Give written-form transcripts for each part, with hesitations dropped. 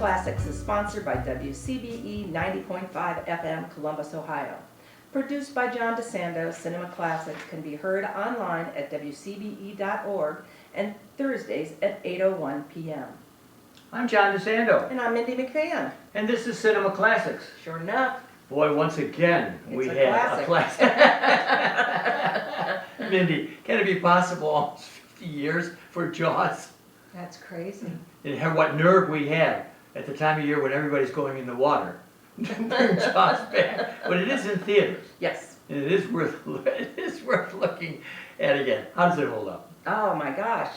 Classics is sponsored by WCBE 90.5 FM, Columbus, Ohio. Produced by John DeSando, Cinema Classics can be heard online at WCBE.org and Thursdays at 8:01 p.m. I'm John DeSando, And I'm Mindy McFan. and this is Cinema Classics. Sure enough. Boy, once again, It's we a had a classic. Mindy, can it be possible almost 50 years for Jaws? That's crazy. And what nerve we have at the time of year when everybody's going in the water to bring Jaws back. But it is in theaters, Yes. and it is worth looking at again. How does it hold up? Oh my gosh.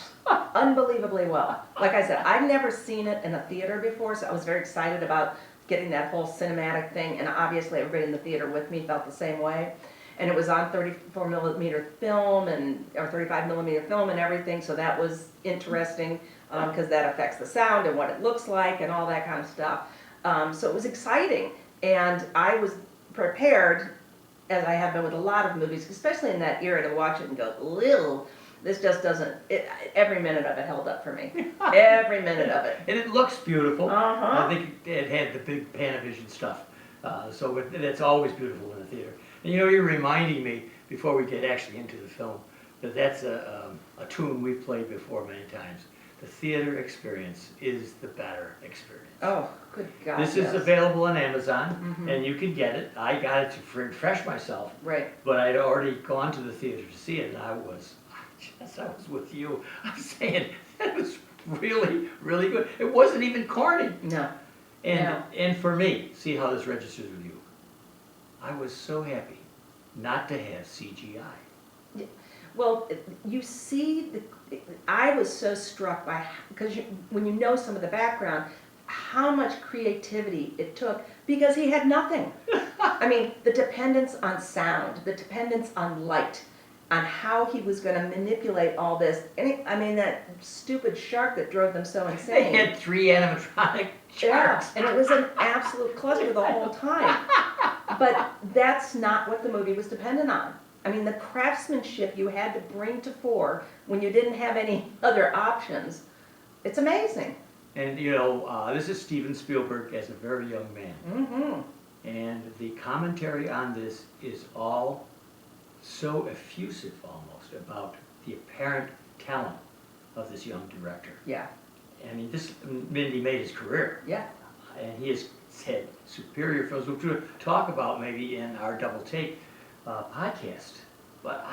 Unbelievably well. Like I said, I've never seen it in a theater before, so I was very excited about getting that whole cinematic thing, and obviously everybody in the theater with me felt the same way. And it was on 34 millimeter film or 35 millimeter film and everything, so that was interesting because that affects the sound and what it looks like and all that kind of stuff. So it was exciting, and I was prepared, as I have been with a lot of movies, especially in that era, to watch it and go, "Ew, this just doesn't." Every minute of it held up for me. Every minute of it. And it looks beautiful. Uh-huh. I think it had the big Panavision stuff, so it's always beautiful in a theater. And you know, you're reminding me, before we get actually into the film, that that's a tune we've played before many times. The theater experience is the better experience. Oh, good God. This is yes. available on Amazon, Mhm. and you can get it. I got it to refresh myself, Right. but I'd already gone to the theater to see it, and I was with you. I'm saying, that was really, really good. It wasn't even corny. No. And, No. and for me, see how this registers with you. I was so happy not to have CGI. Well, you see, I was so struck by, because when you know some of the background, how much creativity it took, because he had nothing. I mean, the dependence on sound, the dependence on light, on how he was going to manipulate all this. I mean, that stupid shark that drove them so They insane. had 3 animatronic Yeah, sharks. and it was an absolute cluster the whole time. But that's not what the movie was dependent on. I mean, the craftsmanship you had to bring to fore when you didn't have any other options, it's amazing. And you know, this is Steven Spielberg as a very young man. Mm-hmm. And the commentary on this is all so effusive almost about the apparent talent of this young director. Yeah, I mean, Mindy made his career, yeah. and he has had superior films, which we'll talk about maybe in our Double Take podcast. But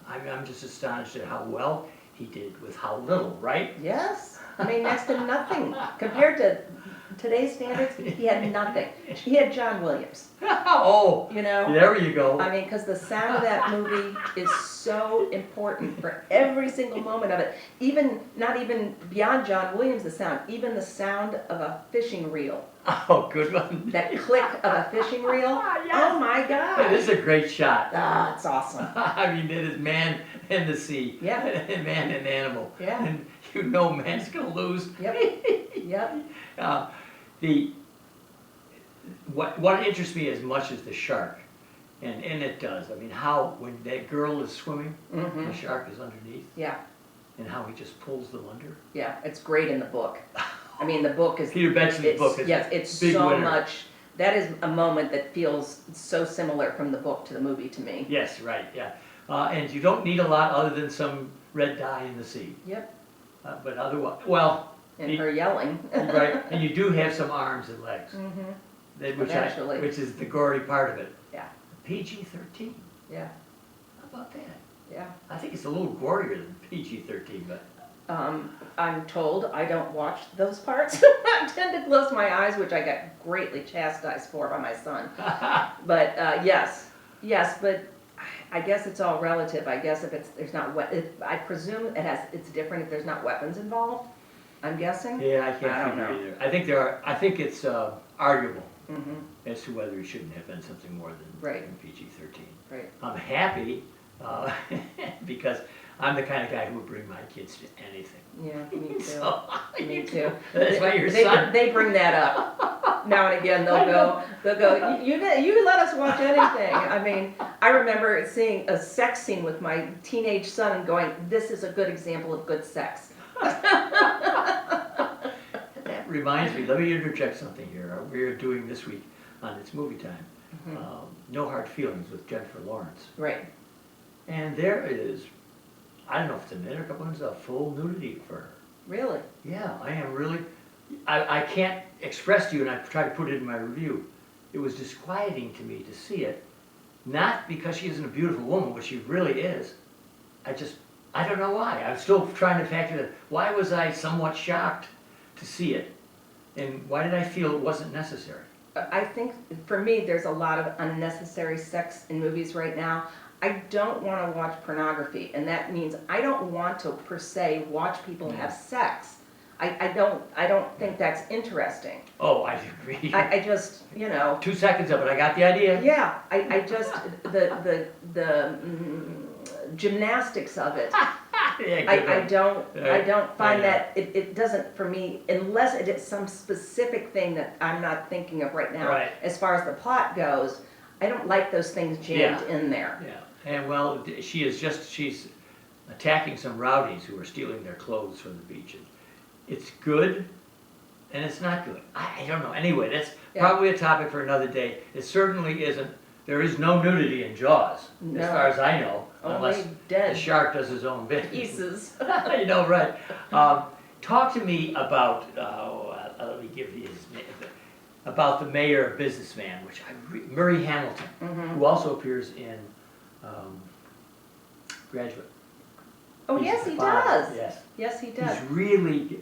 I'm just astonished at how well he did with how little, right? Yes. I mean, next to nothing. Compared to today's standards, he had nothing. He had John Williams, Oh, you know? there you go. I mean, because the sound of that movie is so important for every single moment of it. Not even beyond John Williams, the sound, even the sound of a fishing reel. Oh, good one. That click of a fishing reel. Yes. Oh my God. It is a great shot. Ah, it's awesome. I mean, it is man and the sea. Yeah. And man and animal. Yeah. And you know man's going to lose. Yep. Yep. What interests me as much as the shark, and it does, I mean, how, when that girl is swimming, Mm-hmm. the shark is underneath, Yeah. and how he just pulls them under. Yeah. It's great in the book. I mean, the book is. Peter Benchley's book is Yes, it's big so winner. much. That is a moment that feels so similar from the book to the movie to me. Yes, right, yeah. And you don't need a lot other than some red dye in the sea. Yep. But otherwise, well, And her yelling. right, and you do have some arms and legs, Mm-hmm. which which is the gory part of it. Yeah. PG-13, Yeah. how about that? Yeah. I think it's a little gorier than PG-13, but I'm told I don't watch those parts. I tend to close my eyes, which I got greatly chastised for by my son. But yes, but I guess it's all relative. I guess if there's not I presume it's different if there's not weapons involved. I'm guessing. yeah, I can't I don't figure know. either. I think it's arguable Mm-hmm. as to whether it shouldn't have been something more than Right. PG-13. Right. I'm happy because I'm the kind of guy who would bring my kids to anything. Yeah, me too. So, Me too. That's why your They- son. They bring that up. Now and again, they'll go, you let us watch anything. I mean, I remember seeing a sex scene with my teenage son and going, this is a good example of good sex. That that reminds me, let me interject something here. We're doing this week on It's Movie Time, No Hard Feelings with Jennifer Lawrence. Right. And there is, I don't know if it's a minute or a couple minutes, of full nudity for her. Really? Yeah, I am really, I can't express to you, and I try to put it in my review. It was disquieting to me to see it, not because she isn't a beautiful woman, which she really is. I don't know why. I'm still trying to factor that. Why was I somewhat shocked to see it? And why did I feel it wasn't necessary? I think for me, there's a lot of unnecessary sex in movies right now. I don't want to watch pornography, and that means I don't want to per se watch people have sex. I don't think that's interesting. Oh, I agree. I just, 2 seconds of it, I got the idea. yeah, I just, the gymnastics of it, Yeah, good I one. don't find Yeah. that, it doesn't for me, unless it is some specific thing that I'm not thinking of right now. Right. As far as the plot goes, I don't like those things jammed Yeah. in there. Yeah, and well, she's attacking some rowdies who are stealing their clothes from the beach. And it's good, and it's not good. I don't know. Anyway, that's Yeah. probably a topic for another day. It certainly isn't, there is no nudity in Jaws, No. as far as I know, unless Only the dead shark does his own business. pieces. You know, right. Talk to me about, let me give you his name, about the mayor businessman, which Murray Hamilton, who also appears in Graduate. Oh, He's yes, the he father. does. Yes. Yes, he does. He's really,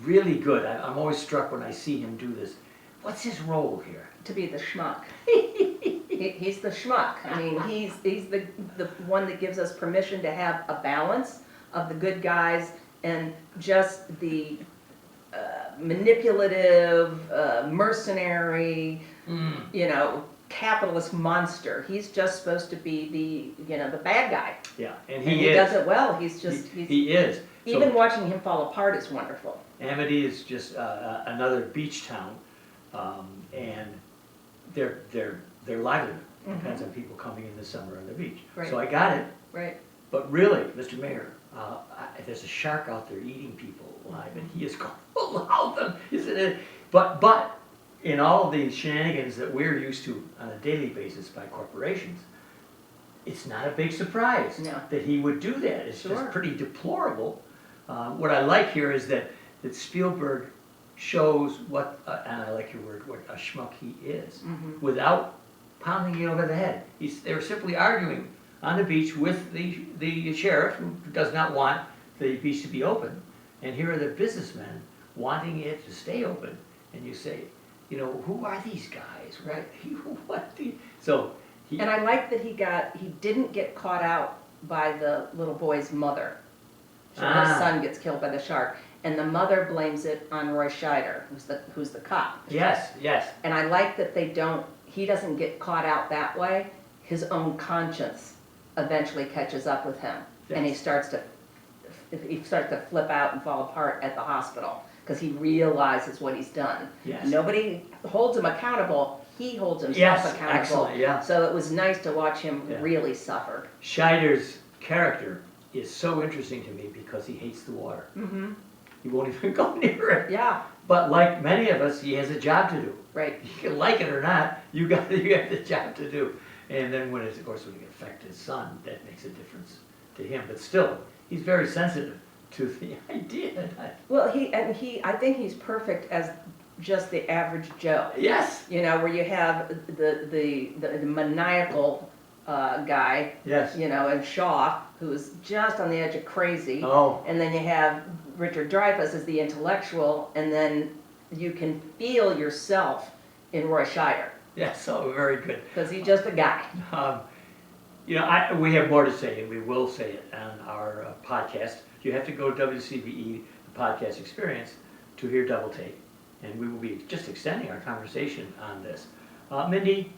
really good. I'm always struck when I see him do this. What's his role here? To be the schmuck. He's the schmuck. I mean, he's the one that gives us permission to have a balance of the good guys and just the manipulative, mercenary, capitalist monster. He's just supposed to be the bad guy. Yeah, and And he he is. does it well. He's just, He is. even So watching him fall apart is wonderful. Amity is just another beach town, and their livelihood depends on people coming in the summer on the beach. Right. So I got it. Right. But really, Mr. Mayor, there's a shark out there eating people alive, and he is going to allow them, isn't it? But in all of the shenanigans that we're used to on a daily basis by corporations, it's not a big surprise No. that he would do that. It's Sure. just pretty deplorable. What I like here is that Spielberg shows what, and I like your word, what a schmuck he is, without pounding you over the head. They're simply arguing on the beach with the sheriff, who does not want the beach to be open. And here are the businessmen wanting it to stay open. And you say, who are these guys? Right. So he, And I like that he didn't get caught out by the little boy's mother. So her son gets killed by the shark, and the mother blames it on Roy Scheider, who's the cop. yes. And I like that he doesn't get caught out that way. His own conscience eventually catches up with him, and he Yes. starts to flip out and fall apart at the hospital because he realizes what he's done. Yes. Nobody holds him accountable. He holds himself Yes, accountable. excellent, yeah. So it was nice to watch him Yeah. really suffer. Scheider's character is so interesting to me because he hates the water. Mm-hmm. He won't even go near it. Yeah, But like many of us, he has a job to do. right. You can like it or not, you have the job to do. And then when it affects his son, that makes a difference to him. But still, he's very sensitive to the idea that, Well, I think he's perfect as just the average Joe. yes, Where you have the maniacal guy, yes. and Shaw, who's just on the edge of crazy. Oh, And then you have Richard Dreyfuss as the intellectual, and then you can feel yourself in Roy Scheider, yes, so very good. because he's just a guy. We have more to say, and we will say it on our podcast. You have to go to WCBE, the podcast experience, to hear Double Take. And we will be just extending our conversation on this. Mindy,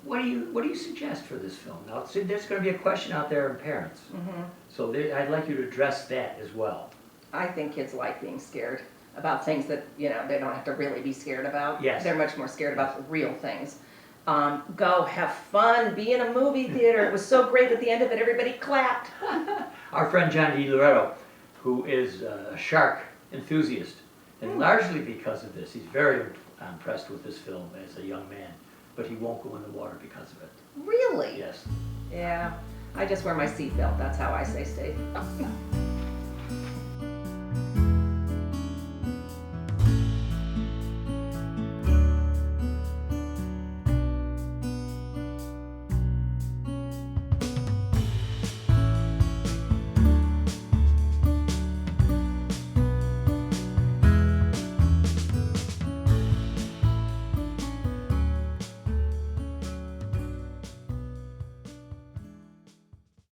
what do you suggest for this film? Now, there's going to be a question out there in parents. So I'd like you to address that as well. I think kids like being scared about things that, they don't have to really be scared about. Yes. They're much more scared about the real things. Go have fun, be in a movie theater. It was so great at the end of it, everybody clapped. Our friend John D. Loretto, who is a shark enthusiast, And largely because of this, he's very impressed with this film as a young man, but he won't go in the water because of it. Really? Yes. Yeah, I just wear my seatbelt, that's how I stay safe.